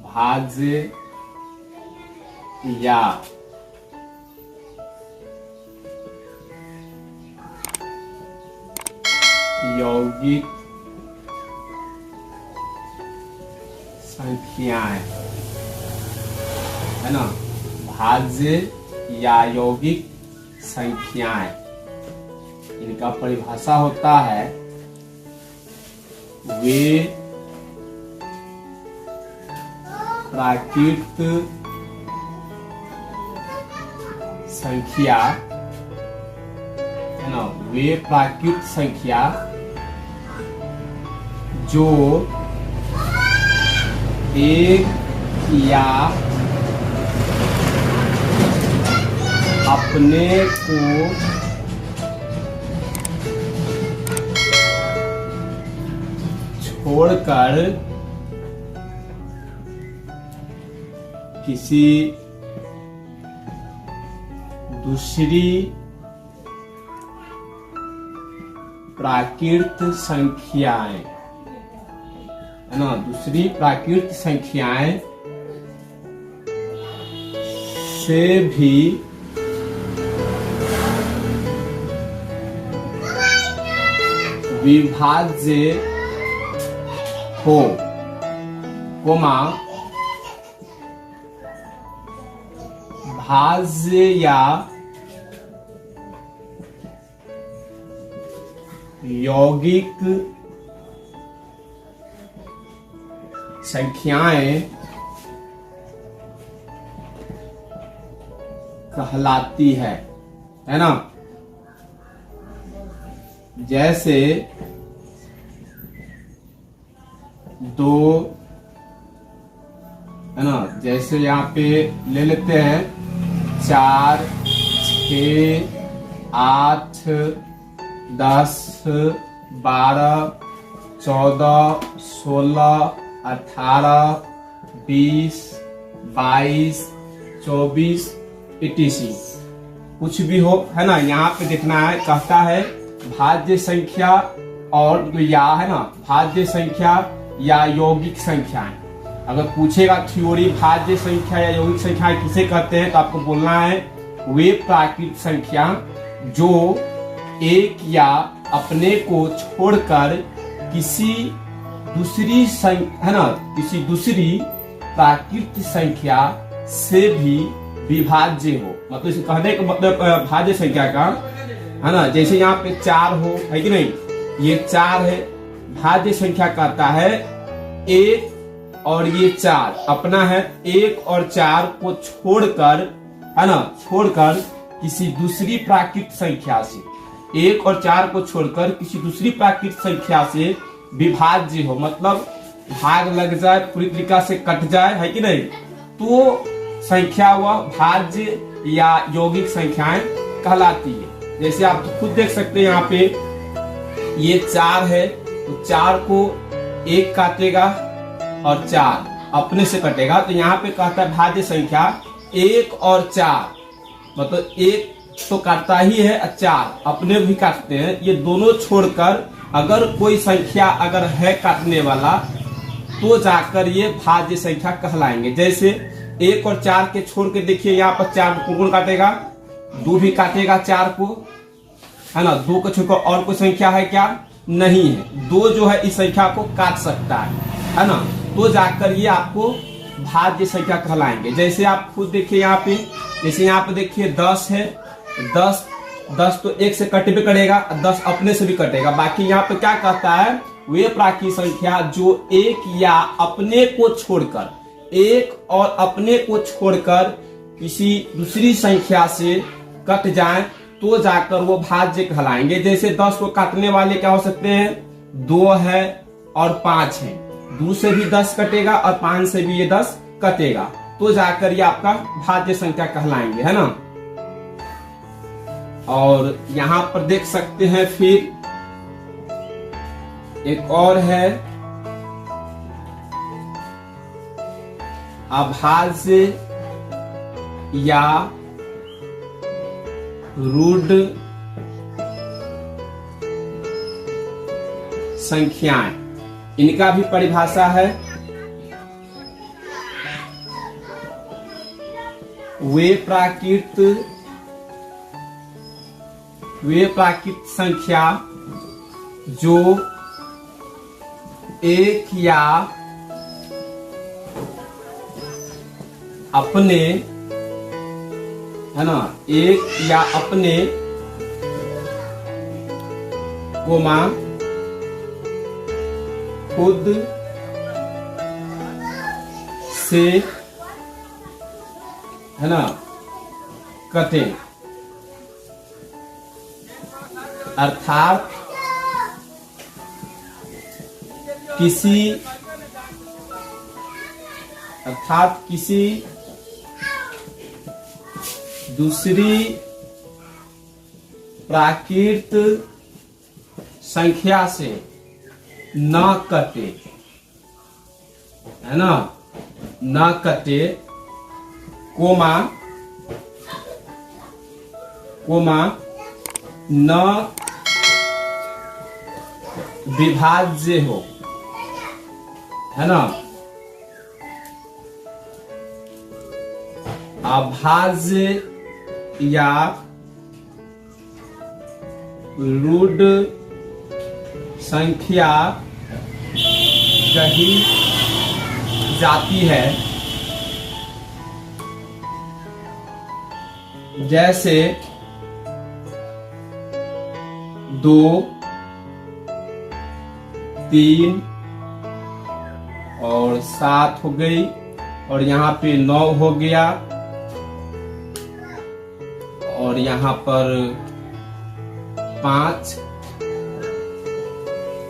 भाज्य या यौगिक संख्याएं, है ना। भाज्य या यौगिक संख्याएं, इनका परिभाषा होता है वे प्राकृत संख्या, है ना, वे प्राकृत संख्या जो एक या अपने को छोड़कर किसी दूसरी प्राकृत संख्याएं, है ना, दूसरी प्राकृत संख्याएं से भी विभाज्य हो, कोमा भाज्य या यौगिक संख्याएं कहलाती है ना। जैसे 2, है ना, जैसे यहाँ पे ले लेते हैं 4, 6, 8, 10, 12, 14, 16, 18, 20, 22, 24 etc. कुछ भी हो, है ना। यहाँ पे देखना है, कहता है भाज्य संख्या और या, है ना, भाज्य संख्या या यौगिक संख्याएं। अगर पूछेगा थ्योरी भाज्य संख्या या यौगिक संख्या किसे कहते हैं, तो आपको बोलना है वे प्राकृत संख्या जो एक या अपने को छोड़कर किसी दूसरी है ना, किसी दूसरी प्राकृत संख्या से भी विभाज्य हो। मतलब इसे कहने का मतलब भाज्य संख्या का, है ना, जैसे यहाँ पे 4 हो, है कि नहीं, ये 4 है, भाज्य संख्या कहता है 1 और ये 4 अपना है, 1 और 4 को छोड़कर, है ना, छोड़कर किसी दूसरी प्राकृत संख्या से, 1 और 4 को छोड़कर किसी दूसरी प्राकृत संख्या से विभाज्य हो, मतलब भाग लग जाए, पूरी तरीका से कट जाए, है कि नहीं, तो संख्या वह भाज्य या यौगिक संख्याएं कहलाती है। जैसे आप तो खुद देख सकते हैं, यहाँ पे ये 4 है, तो 4 को 1 काटेगा और 4 अपने से कटेगा, तो यहाँ पे कहता है भाज्य संख्या 1 और 4, मतलब 1 तो काटता ही है, 4 अपने भी काटते हैं। ये दोनों छोड़कर अगर कोई संख्या अगर है काटने वाला, तो जाकर ये भाज्य संख्या कहलाएंगे। जैसे 1 और 4 के छोड़ के देखिए, यहाँ पर 4 को कौन काटेगा, 2 भी काटेगा 4 को, है ना। 2 को छोड़कर और कोई संख्या है क्या, नहीं है। 2 जो है इस संख्या को काट सकता है ना, तो जाकर ये आपको भाज्य संख्या कहलाएंगे। जैसे आप खुद देखिए यहाँ पे, जैसे यहाँ पे देखिए 10 है, 10 तो 1 से कटे करेगा, 10 अपने से भी कटेगा। बाकी यहाँ पे क्या कहता है, वे प्राकृत संख्या जो एक या अपने को छोड़कर, एक और अपने को छोड़कर किसी दूसरी संख्या से कट जाए, तो जाकर वो भाज्य कहलाएंगे। जैसे 10 को काटने वाले क्या हो सकते हैं, 2 है और 5 है, 2 से भी 10 कटेगा और 5 से भी ये 10 कटेगा, तो जाकर ये आपका भाज्य संख्या कहलाएंगे, है ना। और यहाँ पर देख सकते हैं, फिर एक और है अभाज्य या रूढ़ संख्याएं, इनका भी परिभाषा है, वे प्राकृत संख्या जो एक या अपने, है ना, एक या अपने कोमा खुद से, है ना, कटे, अर्थात किसी दूसरी प्राकृत संख्या से न कटे, है ना, न कटे, कोमा न विभाज्य हो, है ना, अभाज्य या रूढ़ संख्या कही जाती है, जैसे 2, 3 और 7 हो गई, और यहाँ पे 9 हो गया, और यहाँ पर 5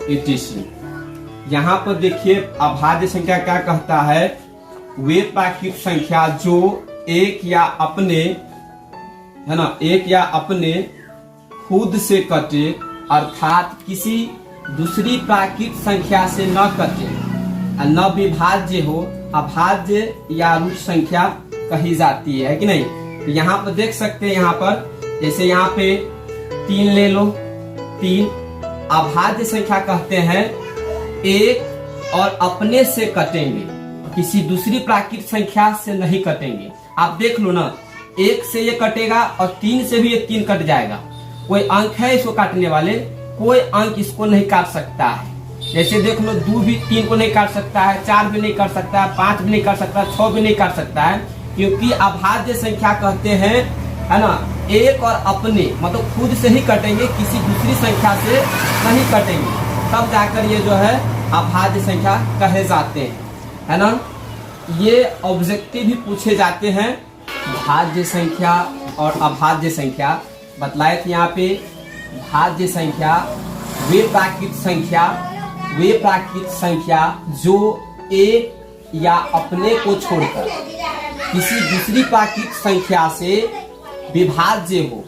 etc। यहाँ पर देखिए अभाज्य संख्या क्या कहता है, वे प्राकृत संख्या जो एक या अपने, है ना, एक या अपने खुद से कटे, अर्थात किसी दूसरी प्राकृत संख्या से न कटे, न विभाज्य हो, अभाज्य या रूढ़ संख्या कही जाती है कि नहीं। तो यहाँ पर देख सकते हैं, यहाँ पर जैसे यहाँ पे 3 ले लो, 3 अभाज्य संख्या कहते हैं एक और अपने से कटेंगे, किसी दूसरी प्राकृत संख्या से नहीं कटेंगे। आप देख लो ना, 1 से ये कटेगा और 3 से भी ये 3 कट जाएगा। कोई अंक है इसको काटने वाले, कोई अंक इसको नहीं काट सकता है। जैसे देख लो 2 भी 3 को नहीं काट सकता है, 4 भी नहीं काट सकता है, 5 भी नहीं काट सकता, 6 भी नहीं काट सकता है, क्योंकि अभाज्य संख्या कहते हैं, है ना, एक और अपने, मतलब खुद से ही कटेंगे, किसी दूसरी संख्या से नहीं कटेंगे, तब जाकर ये जो है अभाज्य संख्या कहे जाते हैं, है ना। ये ऑब्जेक्टिव भी पूछे जाते हैं, भाज्य संख्या और अभाज्य संख्या बतलाए थे यहाँ पे। भाज्य संख्या वे प्राकृत संख्या जो एक या अपने को छोड़कर किसी दूसरी प्राकृत संख्या से विभाज्य हो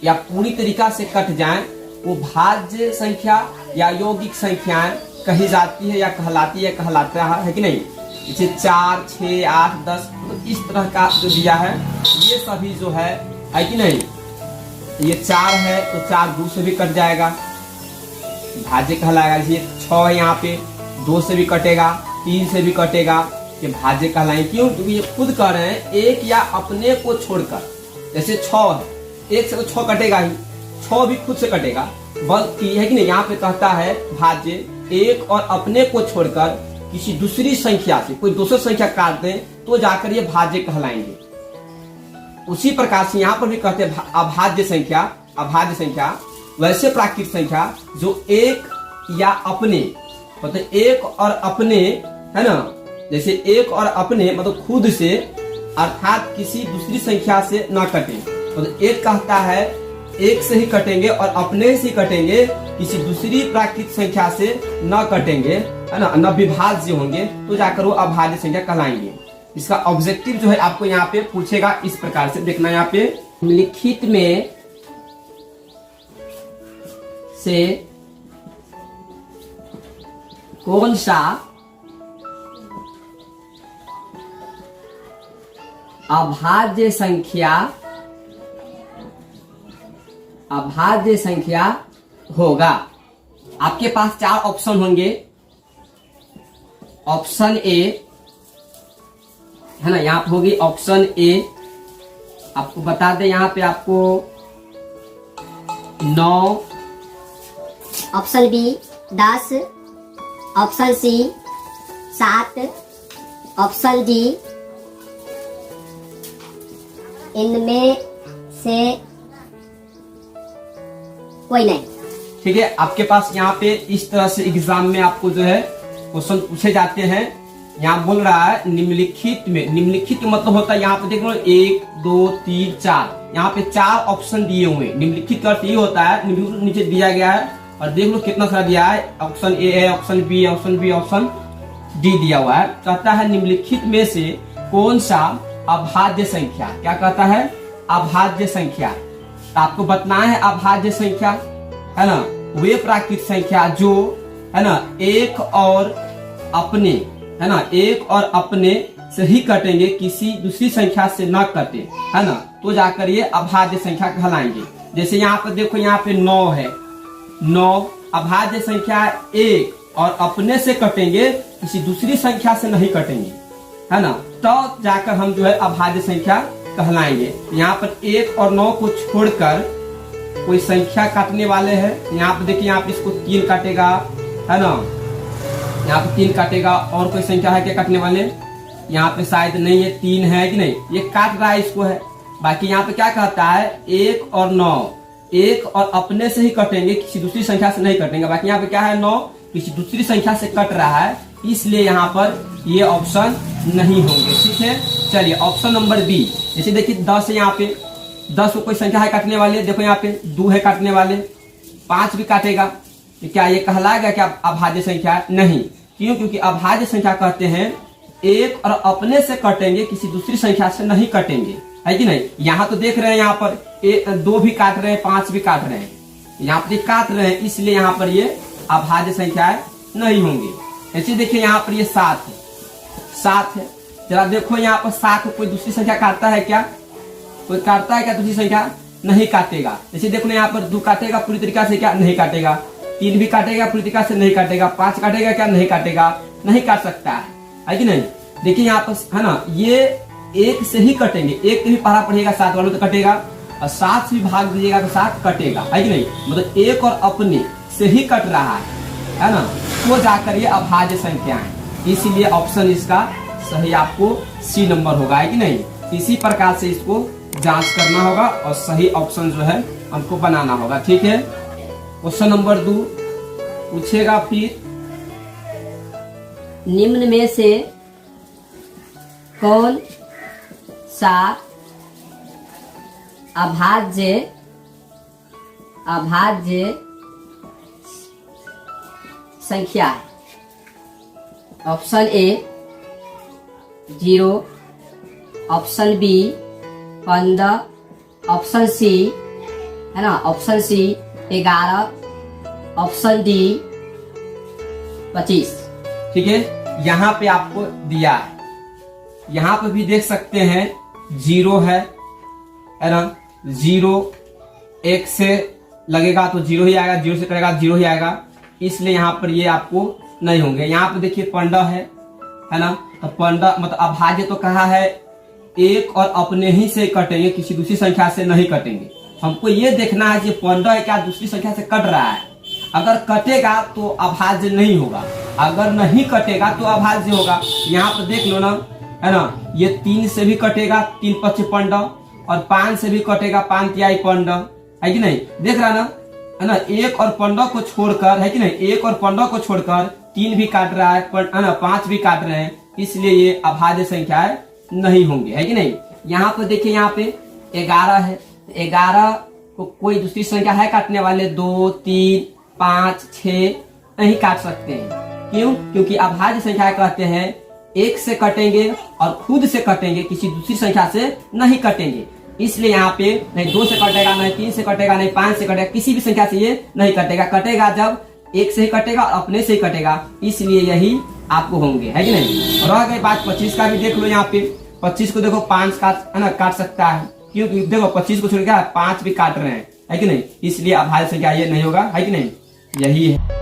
या पूरी तरीका से कट जाए, वो भाज्य संख्या या यौगिक संख्याएं कही जाती है या कहलाता है कि नहीं। जैसे 4, 6, 8, 10, तो इस तरह का जो दिया है ये सभी जो है कि नहीं। ये 4 है तो 4 2 से भी कट जाएगा, भाज्य कहलाएगा। ये 6 है, यहाँ पे 2 से भी कटेगा, 3 से भी कटेगा, ये भाज्य कहलाएंगे। क्यों? क्योंकि ये खुद कह रहे हैं एक या अपने को छोड़कर। जैसे 6 है, 1 से तो 6 कटेगा ही, 6 भी खुद से कटेगा, बल्कि है कि नहीं। यहाँ पे कहता है भाज्य एक और अपने को छोड़कर किसी दूसरी संख्या से, कोई दूसरी संख्या काट दें तो जाकर ये भाज्य कहलाएंगे। उसी प्रकार से यहाँ पर भी कहते हैं अभाज्य संख्या वैसे प्राकृत संख्या जो एक या अपने, मतलब एक और अपने, है ना, जैसे एक और अपने मतलब खुद से, अर्थात किसी दूसरी संख्या से ना कटे। मतलब एक कहता है एक से ही कटेंगे और अपने से ही कटेंगे, किसी दूसरी प्राकृत संख्या से न कटेंगे, है ना, न विभाज्य होंगे, तो जाकर वो अभाज्य संख्या कहलाएंगे। इसका ऑब्जेक्टिव जो है आपको यहाँ पे पूछेगा, इस प्रकार से देखना। यहाँ पे लिखित में से कौन सा अभाज्य संख्या होगा। आपके पास 4 ऑप्शन होंगे, ऑप्शन ए है ना, यहाँ पे होगी ऑप्शन ए। आपको बता दें यहाँ पे आपको 9, option B 10, option C 7, option D इनमें से कोई नहीं। ठीक है, आपके पास यहाँ पे इस तरह से एग्जाम में आपको जो है क्वेश्चन पूछे जाते हैं। यहाँ बोल रहा है निम्नलिखित में, निम्नलिखित मतलब होता है यहाँ पे देख लो 1 2 3 4, यहाँ पे 4 ऑप्शन दिए हुए हैं। निम्नलिखित का अर्थ ये होता है नीचे दिया गया है और देख लो कितना सारा दिया है, ऑप्शन ए है, option B, option B, option D दिया हुआ है। कहता है निम्नलिखित में से कौन सा अभाज्य संख्या, क्या कहता है, अभाज्य संख्या। तो आपको बताना है अभाज्य संख्या है ना, वे प्राकृत संख्या जो है ना एक और अपने है ना, एक और अपने से ही कटेंगे, किसी दूसरी संख्या से न कटे है ना, तो जाकर ये अभाज्य संख्या कहलाएंगे। जैसे यहाँ पर देखो, यहाँ पे 9 है, 9 अभाज्य संख्या 1 और अपने से कटेंगे, किसी दूसरी संख्या से नहीं कटेंगे है ना, तो जाकर हम जो है अभाज्य संख्या कहलाएंगे। यहाँ पर 1 और 9 को छोड़कर कोई संख्या काटने वाले हैं। यहाँ पे देखिए, यहाँ पे इसको 3 काटेगा है ना, यहाँ पे 3 काटेगा। और कोई संख्या है क्या काटने वाले, यहाँ पे शायद नहीं है, 3 है कि नहीं, ये काट रहा है इसको है। बाकी यहाँ पे क्या कहता है 1 और 9, 1 और अपने से ही कटेंगे, किसी दूसरी संख्या से नहीं कटेंगे। बाकी यहाँ पे क्या है 9 किसी दूसरी संख्या से कट रहा है, इसलिए यहाँ पर ये ऑप्शन नहीं होंगे। ठीक है, चलिए ऑप्शन नंबर बी। जैसे देखिए 10 है, यहाँ पे 10 को कोई संख्या है काटने वाले, देखो यहाँ पे 2 है काटने वाले, 5 भी काटेगा, तो क्या ये कहलाएगा क्या अभाज्य संख्या, नहीं। क्यों, क्योंकि अभाज्य संख्या कहते हैं 1 और अपने से कटेंगे, किसी दूसरी संख्या से नहीं कटेंगे, है कि नहीं। यहाँ तो देख रहे हैं, यहाँ पर 2 भी काट रहे हैं, 5 भी काट रहे हैं, यहाँ पर काट रहे हैं, इसलिए यहाँ पर ये अभाज्य संख्याएं नहीं होंगी। ऐसे देखिए यहाँ पर ये 7 है, 7 है, जरा देखो यहाँ पर 7 को कोई दूसरी संख्या काटता है क्या, कोई काटता है क्या दूसरी संख्या, नहीं काटेगा। जैसे देखो यहाँ पर 2 काटेगा पूरी तरीका से क्या, नहीं काटेगा। 3 भी काटेगा पूरी तरीका से नहीं काटेगा। 5 काटेगा क्या, नहीं काटेगा, नहीं काट सकता है कि नहीं। देखिए यहाँ पर है ना, ये 1 से ही कटेंगे, 1 भी पढ़ा पड़ेगा, 7 वालों तो कटेगा, और 7 से भी भाग दीजिएगा तो 7 कटेगा, है कि नहीं। मतलब 1 और अपने से ही कट रहा है ना, तो जाकर ये अभाज्य संख्या है। इसीलिए ऑप्शन इसका सही आपको सी नंबर होगा, है कि नहीं। इसी प्रकार से इसको जांच करना होगा और सही ऑप्शन जो है हमको बनाना होगा। ठीक है, क्वेश्चन नंबर 2 पूछेगा फिर, निम्न में से कौन सा अभाज्य संख्या है। Option A 0, option B 15, option C है ना, ऑप्शन सी 11, ऑप्शन डी 25। ठीक है, यहाँ पे आपको दिया है, यहाँ पे भी देख सकते हैं 0 है ना, 0 1 से लगेगा तो 0 ही आएगा, 0 से करेगा 0 ही आएगा, इसलिए यहाँ पर ये आपको नहीं होंगे। यहाँ पे देखिए 15 है ना, तो 15 मतलब अभाज्य तो कहा है 1 और अपने ही से कटेंगे, किसी दूसरी संख्या से नहीं कटेंगे। हमको ये देखना है कि 15 है क्या दूसरी संख्या से कट रहा है, अगर कटेगा तो अभाज्य नहीं होगा, अगर नहीं कटेगा तो अभाज्य होगा। यहाँ पर देख लो ना, है ना, ये 3 से भी कटेगा, 3 5 15, और 5 से भी कटेगा, 5 3 15, है कि नहीं, देख रहा ना, है ना। 1 और 15 को छोड़कर, है कि नहीं, 1 और 15 को छोड़कर 3 भी काट रहा है ना, 5 भी काट रहे हैं, इसलिए ये अभाज्य संख्याएं नहीं होंगे, है कि नहीं। यहाँ पर देखिए, यहाँ पे 11 है, 11 को कोई दूसरी संख्या है काटने वाले, 2 3 5 6 नहीं काट सकते हैं। क्यों, क्योंकि अभाज्य संख्या कहते हैं 1 से कटेंगे और खुद से कटेंगे, किसी दूसरी संख्या से नहीं कटेंगे। इसलिए यहाँ पे नहीं 2 से कटेगा, नहीं 3 से कटेगा, नहीं 5 से कटेगा, किसी भी संख्या से ये नहीं कटेगा। कटेगा जब 1 से ही कटेगा और अपने से ही कटेगा, इसलिए यही आपको होंगे, है कि नहीं। रह गई बात 25 का, भी देख लो। यहाँ पे 25 को देखो 5 काट सकता है, क्योंकि देखो 25 को छोड़ के 5 भी काट रहे हैं, है कि नहीं, इसलिए अभाज्य संख्या ये नहीं होगा, है कि नहीं, यही है।